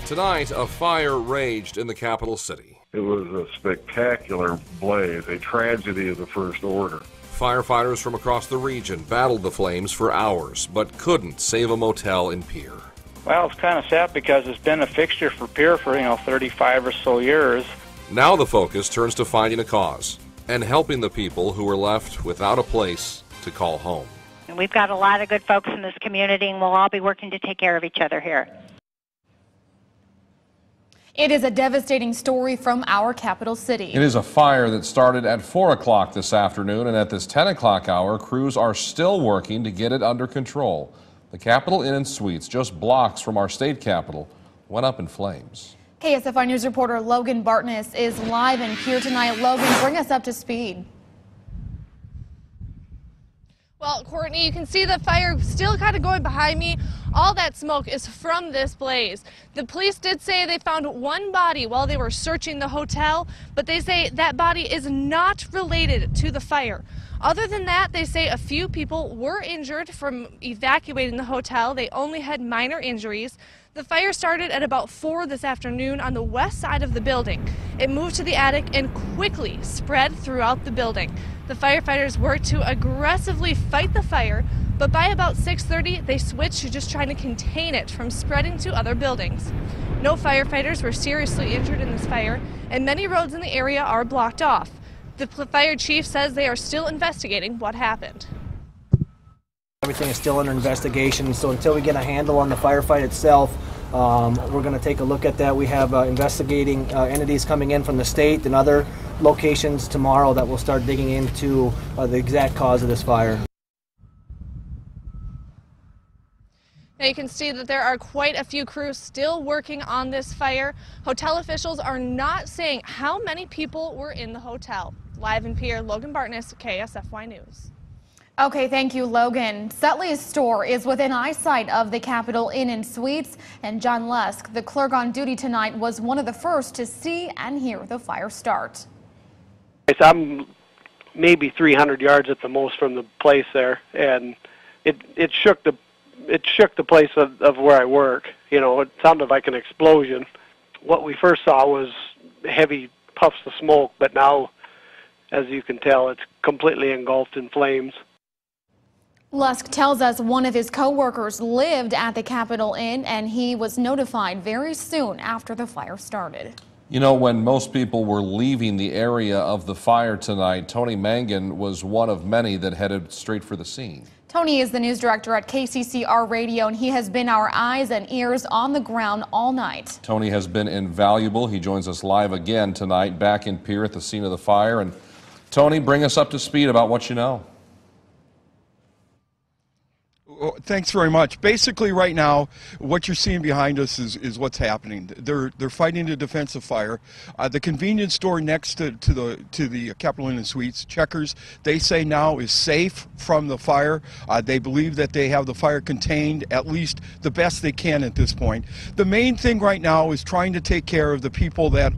Tonight, a fire raged in the capital city. It was a spectacular blaze, a tragedy of the first order. Firefighters from across the region battled the flames for hours, but couldn't save a motel in Pierre. Well, it's kind of sad because it's been a fixture for Pierre for, 35 or so years. Now the focus turns to finding a cause and helping the people who were left without a place to call home. And we've got a lot of good folks in this community, and we'll all be working to take care of each other here. It is a devastating story from our capital city. It is a fire that started at 4 o'clock this afternoon, and at this 10 o'clock hour, crews are still working to get it under control. The Capitol Inn and Suites, just blocks from our state capitol, went up in flames. KSFY News reporter Logan Bartness is live in Pierre tonight. Logan, bring us up to speed. Well, Courtney, you can see the fire still kind of going behind me. All that smoke is from this blaze. The police did say they found one body while they were searching the hotel, but they say that body is not related to the fire. Other than that, they say a few people were injured from evacuating the hotel. They only had minor injuries. The fire started at about 4 this afternoon on the west side of the building. It moved to the attic and quickly spread throughout the building. The firefighters worked to aggressively fight the fire, but by about 6:30, they switched to just trying to contain it from spreading to other buildings. No firefighters were seriously injured in this fire, and many roads in the area are blocked off. The fire chief says they are still investigating what happened. Everything is still under investigation, so until we get a handle on the firefight itself, we're going to take a look at that. We have investigating entities coming in from the state and other locations tomorrow that will start digging into the exact cause of this fire. Now you can see that there are quite a few crews still working on this fire. Hotel officials are not saying how many people were in the hotel. Live in Pierre, Logan Bartness, KSFY News. Okay, thank you, Logan. Sutley's store is within eyesight of the Capitol Inn and Suites, and John Lusk, the clerk on duty tonight, was one of the first to see and hear the fire start. I'm maybe 300 yards at the most from the place there, and it shook the place of where I work. It sounded like an explosion. What we first saw was heavy puffs of smoke, but now, as you can tell, it's completely engulfed in flames. Lusk tells us one of his co-workers lived at the Capitol Inn, and he was notified very soon after the fire started. When most people were leaving the area of the fire tonight, Tony Mangin was one of many that headed straight for the scene. Tony is the news director at KCCR Radio, and he has been our eyes and ears on the ground all night. Tony has been invaluable. He joins us live again tonight, back in Pierre at the scene of the fire. And Tony, bring us up to speed about what you know. Thanks very much. Basically, right now, what you're seeing behind us is what's happening. They're fighting a defensive fire. The convenience store next to the Capitol Inn and Suites, Checkers, they say now is safe from the fire. They believe that they have the fire contained, at least the best they can at this point. The main thing right now is trying to take care of the people that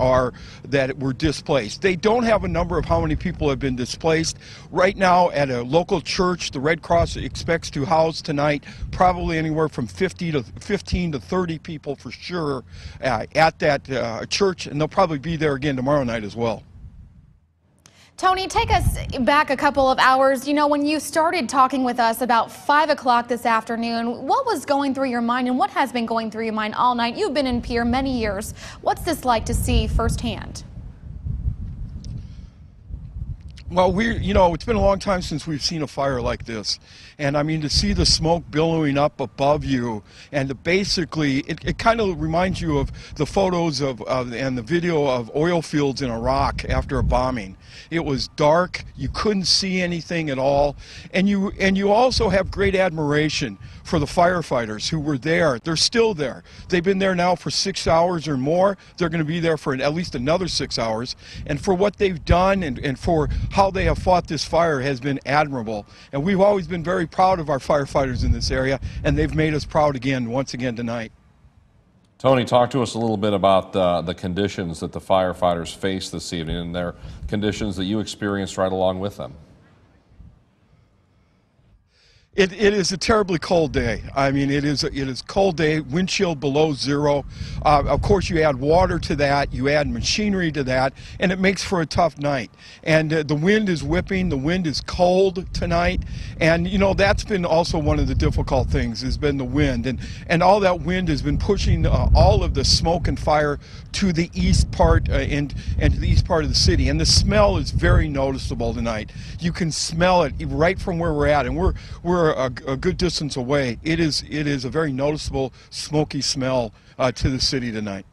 were displaced. They don't have a number of how many people have been displaced. Right now, at a local church, the Red Cross expects to house tonight probably anywhere from 15 to 30 people for sure at that church, and they'll probably be there again tomorrow night as well. Tony, take us back a couple of hours. When you started talking with us about 5 o'clock this afternoon, what was going through your mind and what has been going through your mind all night? You've been in Pierre many years. What's this like to see firsthand? Well, it's been a long time since we've seen a fire like this. And I mean, to see the smoke billowing up above you, and basically, it kind of reminds you of the photos and the video of oil fields in Iraq after a bombing. It was dark, you couldn't see anything at all, and you also have great admiration for the firefighters who were there. They're still there. They've been there now for 6 hours or more. They're going to be there for at least another 6 hours. And for what they've done and for how they have fought this fire has been admirable. And we've always been very proud of our firefighters in this area, and they've made us proud once again tonight. Tony, talk to us a little bit about the conditions that the firefighters faced this evening and their conditions that you experienced right along with them. It is a terribly cold day. I mean, it is a cold day, wind chill below zero. Of course, you add water to that, you add machinery to that, and it makes for a tough night. And the wind is whipping, the wind is cold tonight, and you know, that's been also one of the difficult things, has been the wind. And all that wind has been pushing all of the smoke and fire to the east part and to the east part of the city. And the smell is very noticeable tonight. You can smell it right from where we're at, and we're a good distance away. It is a very noticeable smoky smell to the city tonight.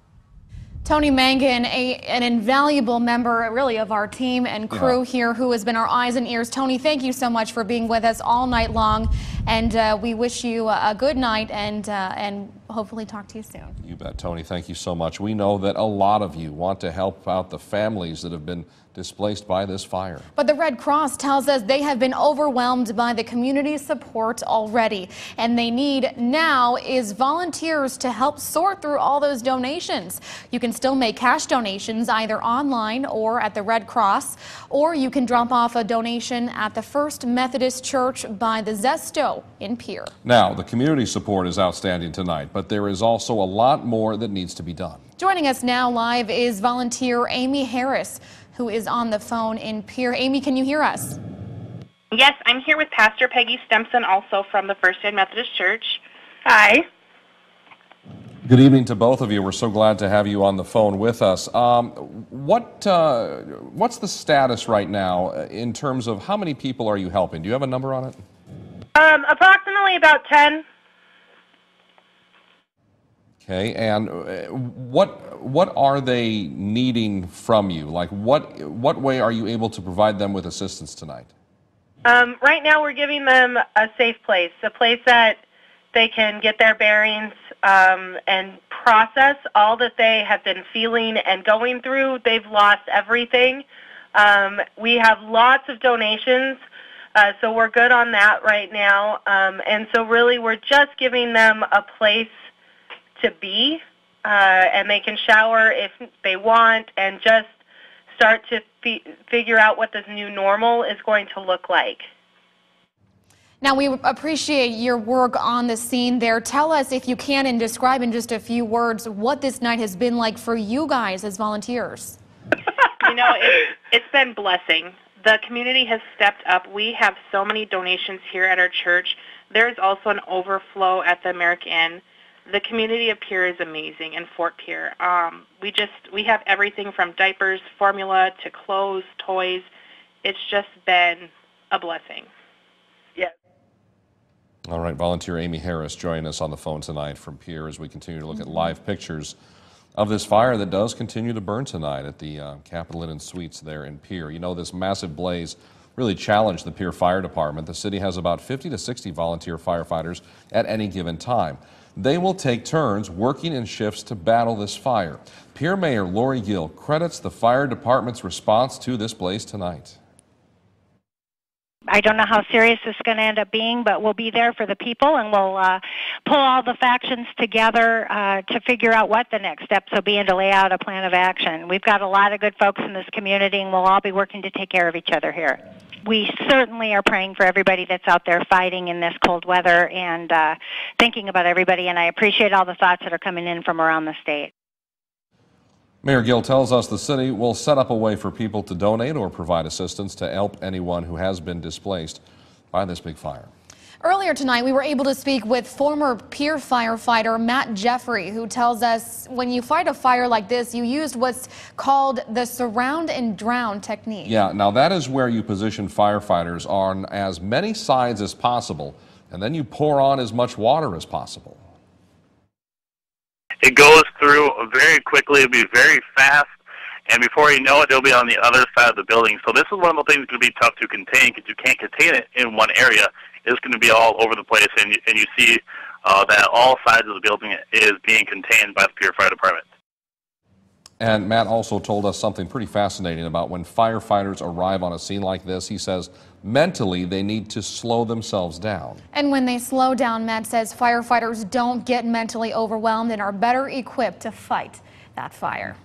Tony Mangin, an invaluable member really of our team and crew here, who has been our eyes and ears. Tony, thank you so much for being with us all night long, and we wish you a good night and hopefully talk to you soon. You bet, Tony. Thank you so much. We know that a lot of you want to help out the families that have been displaced by this fire. But the Red Cross tells us they have been overwhelmed by the community support already, and they need now is volunteers to help sort through all those donations. You can still make cash donations either online or at the Red Cross, or you can drop off a donation at the First Methodist Church by the Zesto in Pierre. Now, the community support is outstanding tonight, but there is also a lot more that needs to be done. Joining us now live is volunteer Amy Harris, who is on the phone in Pierre. Amy, can you hear us? Yes, I'm here with Pastor Peggy Stempson, also from the First Methodist Church. Hi. Good evening to both of you. We're so glad to have you on the phone with us. What's the status right now in terms of how many people are you helping? Do you have a number on it? Approximately about 10. Okay, and what are they needing from you? Like, what way are you able to provide them with assistance tonight? Right now we're giving them a safe place, a place that they can get their bearings and process all that they have been feeling and going through. They've lost everything. We have lots of donations, so we're good on that right now. And so really we're just giving them a place to be, and they can shower if they want and just start to figure out what this new normal is going to look like. Now, we appreciate your work on the scene there. Tell us, if you can, and describe in just a few words what this night has been like for you guys as volunteers. You know, it's been blessing. The community has stepped up. We have so many donations here at our church. There's also an overflow at the American Inn. The community of Pierre is amazing, in Fort Pierre. We have everything from diapers, formula, to clothes, toys. It's just been a blessing. Yes. All right, volunteer Amy Harris joining us on the phone tonight from Pierre as we continue to look at live pictures of this fire that does continue to burn tonight at the Capitol Inn and Suites there in Pierre. You know, this massive blaze really challenged the Pierre Fire Department. The city has about 50 to 60 volunteer firefighters at any given time. They will take turns working in shifts to battle this fire. Pierre Mayor Lori Gill credits the fire department's response to this blaze tonight. I don't know how serious this is going to end up being, but we'll be there for the people, and we'll pull all the factions together to figure out what the next steps will be and to lay out a plan of action. We've got a lot of good folks in this community, and we'll all be working to take care of each other here. We certainly are praying for everybody that's out there fighting in this cold weather and thinking about everybody, and I appreciate all the thoughts that are coming in from around the state. Mayor Gill tells us the city will set up a way for people to donate or provide assistance to help anyone who has been displaced by this big fire. Earlier tonight, we were able to speak with former Pierre firefighter Matt Jeffrey, who tells us when you fight a fire like this, you used what's called the surround and drown technique. Yeah, now that is where you position firefighters on as many sides as possible, and then you pour on as much water as possible. It goes through very quickly, it'll be very fast, and before you know it, they'll be on the other side of the building. So this is one of the things that's going to be tough to contain, because you can't contain it in one area. It's going to be all over the place, and you see that all sides of the building is being contained by the Pierre Fire Department. And Matt also told us something pretty fascinating about when firefighters arrive on a scene like this. He says mentally they need to slow themselves down. And when they slow down, Matt says firefighters don't get mentally overwhelmed and are better equipped to fight that fire.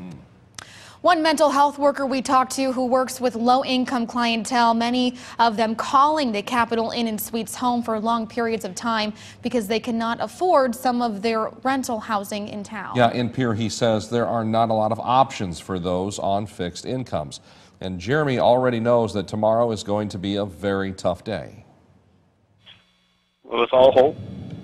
One mental health worker we talked to who works with low-income clientele, many of them calling the Capitol Inn and Suites home for long periods of time because they cannot afford some of their rental housing in town. Yeah, in Pierre, he says there are not a lot of options for those on fixed incomes. And Jeremy already knows that tomorrow is going to be a very tough day. With all hope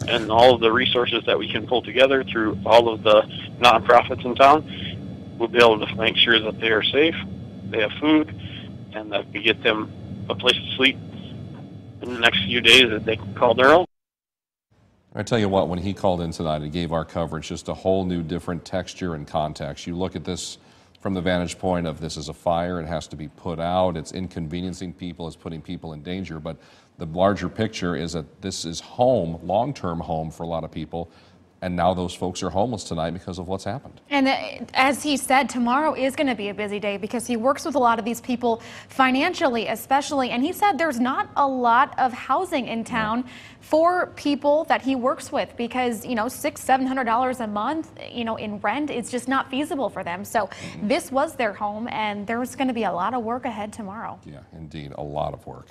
and all of the resources that we can pull together through all of the nonprofits in town, we'll be able to make sure that they are safe, they have food, and that we get them a place to sleep in the next few days that they can call their own. I tell you what, when he called in tonight, it gave our coverage just a whole new different texture and context. You look at this from the vantage point of this is a fire, it has to be put out, it's inconveniencing people, it's putting people in danger, but the larger picture is that this is home, long-term home for a lot of people, and now those folks are homeless tonight because of what's happened. And as he said, tomorrow is going to be a busy day because he works with a lot of these people financially, especially. And he said there's not a lot of housing in town for people that he works with because, you know, $600–700 a month, you know, in rent, it's just not feasible for them. So this was their home, and there's going to be a lot of work ahead tomorrow. Yeah, indeed, a lot of work.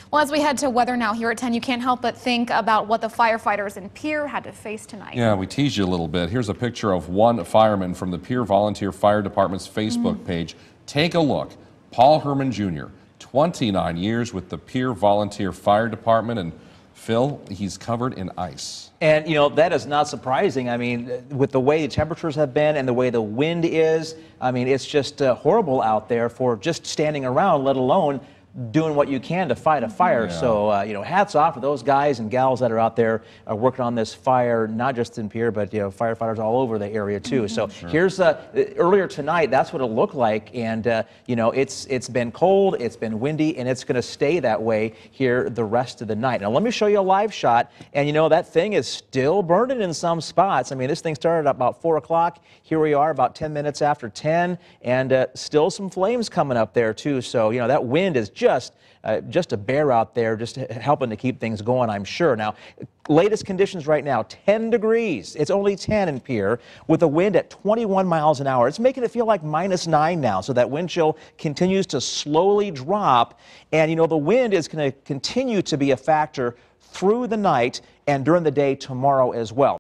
Well, as we head to weather now here at 10, you can't help but think about what the firefighters in Pierre had to face tonight. Yeah, we teased you a little bit. Here's a picture of one fireman from the Pierre Volunteer Fire Department's Facebook page. Take a look. Paul Herman Jr., 29 years with the Pierre Volunteer Fire Department, and Phil, he's covered in ice. And, you know, that is not surprising. I mean, with the way the temperatures have been and the way the wind is, I mean, it's just horrible out there for just standing around, let alone doing what you can to fight a fire. Yeah. So, you know, hats off to those guys and gals that are out there working on this fire, not just in Pierre, but, you know, firefighters all over the area, too. So here's, earlier tonight, that's what it looked like. And, you know, it's been cold, it's been windy, and it's going to stay that way here the rest of the night. Now, let me show you a live shot. And, you know, that thing is still burning in some spots. I mean, this thing started at about 4 o'clock. Here we are about 10 minutes after 10, and still some flames coming up there, too. So, you know, that wind is just a bear out there, just helping to keep things going, I'm sure. Now, latest conditions right now, 10 degrees. It's only 10 in Pierre with a wind at 21 miles an hour. It's making it feel like -9 now, so that wind chill continues to slowly drop. And, you know, the wind is going to continue to be a factor through the night and during the day tomorrow as well.